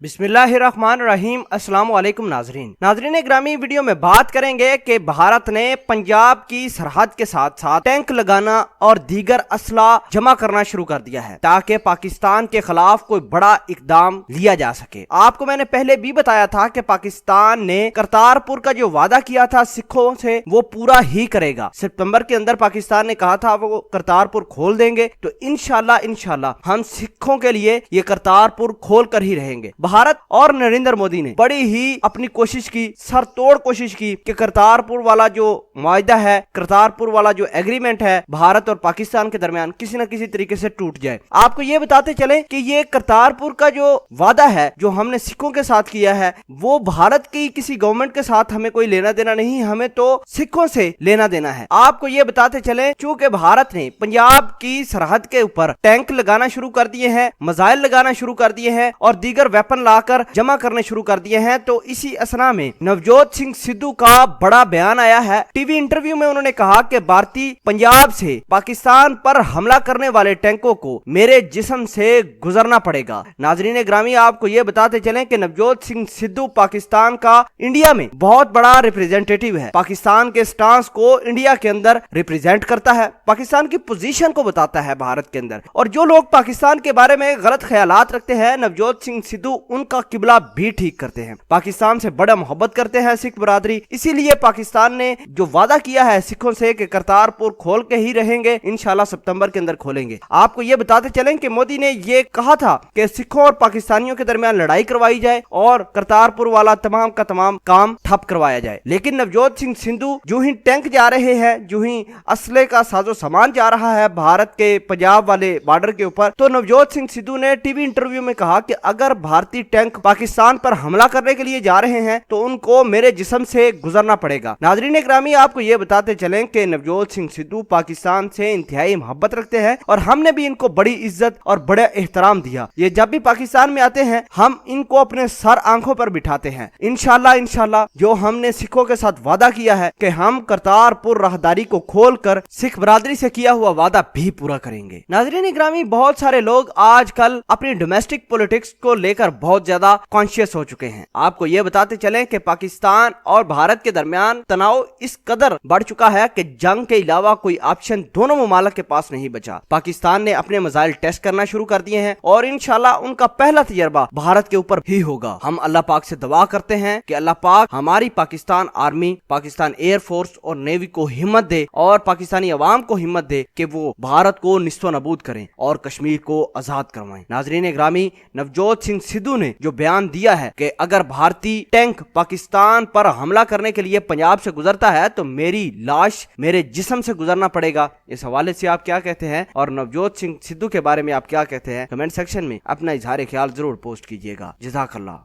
बिस्मिल्लाहिर्रहमानिर्रहीम। अस्सलाम वालेकुम नाजरीन ग्रामी, वीडियो में बात करेंगे कि भारत ने पंजाब की सरहद के साथ साथ टैंक लगाना और दीगर असला जमा करना शुरू कर दिया है ताकि पाकिस्तान के खिलाफ कोई बड़ा इकदाम लिया जा सके। आपको मैंने पहले भी बताया था कि पाकिस्तान ने करतारपुर का जो वादा किया था सिखों से वो पूरा ही करेगा। सितंबर के अंदर पाकिस्तान ने कहा था वो करतारपुर खोल देंगे, तो इंशाल्लाह हम सिखों के लिए ये करतारपुर खोल कर ही रहेंगे। भारत और नरेंद्र मोदी ने बड़ी ही अपनी कोशिश की, सरतोड़ कोशिश की कि करतारपुर वाला जो मुआहिदा है, करतारपुर वाला जो एग्रीमेंट है भारत और पाकिस्तान के दरमियान किसी न किसी तरीके से टूट जाए। आपको ये बताते चले कि ये करतारपुर का जो वादा है जो हमने सिखों के साथ किया है वो भारत की किसी गवर्नमेंट के साथ हमें कोई लेना देना नहीं, हमें तो सिखों से लेना देना है। आपको ये बताते चले चूंकि भारत ने पंजाब की सरहद के ऊपर टैंक लगाना शुरू कर दिए हैं, मिसाइल लगाना शुरू कर दिए हैं और दीगर वेपन लाकर जमा करने शुरू कर दिए हैं, तो इसी असना में नवजोत सिंह सिद्धू का बड़ा बयान आया है। टीवी इंटरव्यू में उन्होंने कहा कि भारतीय पंजाब से पाकिस्तान पर हमला करने वाले टैंकों को मेरे जिस्म से गुजरना पड़ेगा। नाजरीन ग्रामी, आपको यह बताते चलें कि नवजोत सिंह सिद्धू पाकिस्तान का इंडिया में बहुत बड़ा रिप्रेजेंटेटिव है, पाकिस्तान के स्टांस को इंडिया के अंदर रिप्रेजेंट करता है, पाकिस्तान की पोजीशन को बताता है भारत के अंदर। और जो लोग पाकिस्तान के बारे में गलत ख्यालात रखते हैं, नवजोत सिंह सिद्धू उनका किबला भी ठीक करते हैं। पाकिस्तान से बड़ा मोहब्बत करते हैं सिख बरादरी, इसीलिए पाकिस्तान ने जो वादा किया है सिखों से कि करतारपुर खोल के ही रहेंगे, इंशाल्लाह सितंबर के अंदर खोलेंगे। आपको ये बताते चलें कि मोदी ने ये कहा था कि सिखों और पाकिस्तानियों के दरमियान लड़ाई करवाई जाए और करतारपुर वाला तमाम का तमाम काम ठप करवाया जाए। लेकिन नवजोत सिंह सिद्धू जो ही टैंक जा रहे हैं, जो ही असले का साजो सामान जा रहा है भारत के पंजाब वाले बॉर्डर के ऊपर, तो नवजोत सिंह सिद्धू ने टीवी इंटरव्यू में कहा कि अगर भारतीय टैंक पाकिस्तान पर हमला करने के लिए जा रहे हैं तो उनको मेरे जिस्म से गुजरना पड़ेगा। नाजरीन ग्रामी, आपको ये बताते चलें कि नवजोत सिंह सिद्धू पाकिस्तान से इंतहाई मोहब्बत रखते हैं और हमने भी इनको बड़ी इज्जत और बड़ा एहतराम दिया। ये जब भी पाकिस्तान में आते हैं हम इनको अपने सर आंखों पर बिठाते हैं। इंशाल्लाह जो हमने सिखों के साथ वादा किया है कि हम करतारपुर राहदारी को खोलकर सिख बरादरी से किया हुआ वादा भी पूरा करेंगे। नाजरीन ग्रामी, बहुत सारे लोग आजकल अपनी डोमेस्टिक पॉलिटिक्स को लेकर बहुत ज्यादा कॉन्शियस हो चुके हैं। आपको ये बताते चलें कि पाकिस्तान और भारत के दरमियान तनाव इस कदर बढ़ चुका है कि जंग के अलावा कोई ऑप्शन दोनों मुमालिक के पास नहीं बचा। पाकिस्तान ने अपने मिसाइल टेस्ट करना शुरू कर दिए हैं और इंशाल्लाह उनका पहला तजर्बा भारत के ऊपर ही होगा। हम अल्लाह पाक से दुआ करते हैं कि अल्लाह पाक हमारी Pakistan army, Pakistan air force और नेवी को हिम्मत दे और पाकिस्तानी अवाम को हिम्मत दे कि वो भारत को निस्व नबूद करें और कश्मीर को आजाद करवाएं। नाजरीन ग्रामी, नवजोत सिंह सिद्धू ने जो बयान दिया है कि अगर भारतीय टैंक पाकिस्तान पर हमला करने के लिए पंजाब से गुजरता है तो मेरी लाश मेरे जिस्म से गुजरना पड़ेगा, इस हवाले से आप क्या कहते हैं और नवजोत सिंह सिद्धू के बारे में आप क्या कहते हैं? कमेंट सेक्शन में अपना इजहार ख्याल जरूर पोस्ट कीजिएगा। जज़ाकल्लाह।